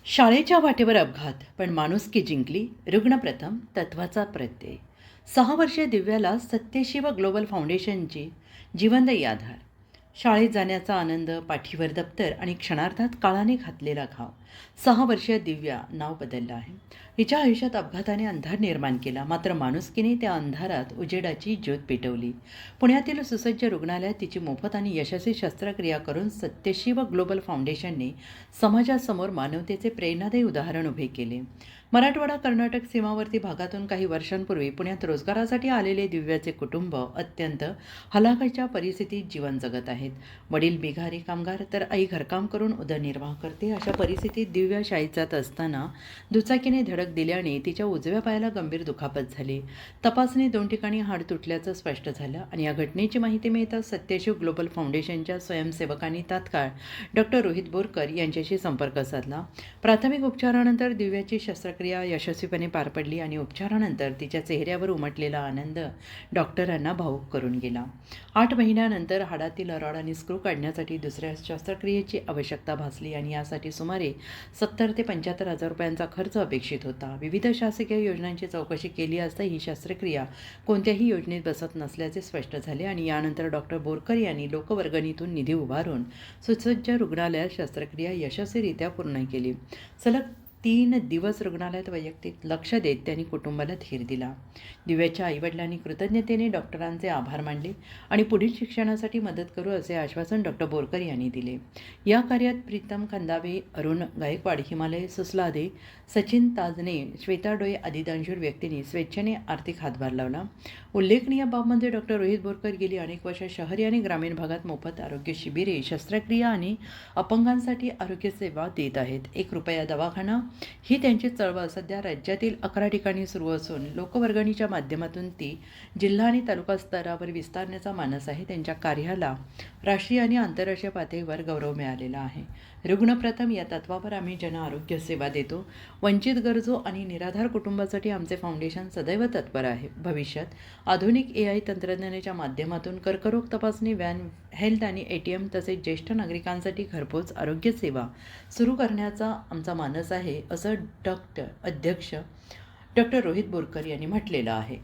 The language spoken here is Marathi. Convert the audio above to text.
शाळेच्या वाटेवर अपघात, पण माणुसकी जिंकली. रुग्ण प्रथम तत्वाचा प्रत्यय. 6 वर्षीय दिव्याला सत्यशिव ग्लोबल फाउंडेशनची जीवनदायी आधार. शाळेत जाण्याचा आनंद, पाठीवर दप्तर आणि क्षणार्धात काळाने घातलेला घाव. 6 वर्षीय दिव्या नाव बदललं आहे. हिच्या आयुष्यात अपघाताने अंधार निर्माण केला, मात्र माणुसकीने त्या अंधारात उजेडाची ज्योत पेटवली. पुण्यातील सुसज्ज रुग्णालयात तिची मोफत आणि यशस्वी शस्त्रक्रिया करून सत्यशिव ग्लोबल फाउंडेशनने समाजासमोर मानवतेचे प्रेरणादायी उदाहरण उभे केले. मराठवाडा कर्नाटक सीमावर्ती भागातून काही वर्षांपूर्वी पुण्यात रोजगारासाठी आलेले दिव्याचे कुटुंब अत्यंत हलाखीच्या परिस्थितीत जीवन जगत आहेत. वडील बिघारी कामगार तर आई घरकाम करून उदरनिर्वाह करते. अशा परिस्थितीत दिव्या शाळेत जात असताना दुचाकीने धडक दिल्याने तिच्या उजव्या पायाला गंभीर दुखापत झाली. तपासणीत 2 ठिकाणी हाड तुटल्याचं स्पष्ट झालं आणि या घटनेची माहिती मिळताच सत्यशिव ग्लोबल फाउंडेशनच्या स्वयंसेवकांनी तात्काळ डॉक्टर रोहित बोरकर यांच्याशी संपर्क साधला. प्राथमिक उपचारानंतर दिव्याची शस्त्रक्रिया यशस्वीपणे पार पडली आणि उपचारानंतर तिच्या चेहऱ्यावर उमटलेला आनंद डॉक्टरांना भावुक करून गेला. 8 महिन्यानंतर हाडातील रॉड आणि स्क्रू काढण्यासाठी दुसऱ्या शस्त्रक्रियेची आवश्यकता भासली आणि यासाठी सुमारे 70 ते 75 हजार रुपयांचा खर्च अपेक्षित होता. विविध शासकीय योजनांची चौकशी केली असता ही शस्त्रक्रिया कोणत्याही योजनेत बसत नसल्याचे स्पष्ट झाले आणि यानंतर डॉक्टर बोरकर यांनी लोकवर्गणीतून निधी उभारून सुसज्ज रुग्णालयात शस्त्रक्रिया यशस्वीरित्या पूर्ण केली. सलग 3 दिवस रुग्णालयात वैयक्तिक लक्ष देत त्यांनी कुटुंबाला धीर दिला. दिव्याच्या आईवडिलांनी कृतज्ञतेने डॉक्टरांचे आभार मानले आणि पुढील शिक्षणासाठी मदत करू असे आश्वासन डॉक्टर बोरकर यांनी दिले. या कार्यात प्रीतम खंदावे, अरुण गायकवाड, हिमालय सुसलादे, सचिन ताजने, श्वेता डोळे आदी दानशूर व्यक्तींनी स्वेच्छेने आर्थिक हातभार लावला. उल्लेखनीय बाब म्हणजे डॉक्टर रोहित बोरकर गेली अनेक वर्ष शहरी आणि ग्रामीण भागात मोफत आरोग्य शिबिरे, शस्त्रक्रिया आणि अपंगांसाठी आरोग्य सेवा देत आहेत. 1 रुपया दवाखाना ही त्यांची चळवळ सध्या राज्यातील 11 ठिकाणी सुरू असून लोकवर्गणीच्या माध्यमातून ती जिल्हा आणि तालुका स्तरावर विस्तारण्याचा मानस आहे. त्यांच्या कार्याला राष्ट्रीय आणि आंतरराष्ट्रीय पातळीवर गौरव मिळालेला आहे. रुग्णप्रथम या तत्वावर आम्ही जन आरोग्य सेवा देतो. वंचित, गरजू आणि निराधार कुटुंबासाठी आमचे फाउंडेशन सदैव तत्पर आहे. भविष्यात आधुनिक AI तंत्रज्ञानाच्या माध्यमातून कर्करोग तपासणी व्हॅन, हेल्थ आणि ATM तसेच ज्येष्ठ नागरिकांसाठी घरपोच आरोग्य सेवा सुरू करण्याचा आमचा मानस आहे, असं अध्यक्ष डॉक्टर रोहित बोरकर यांनी म्हटलेलं आहे.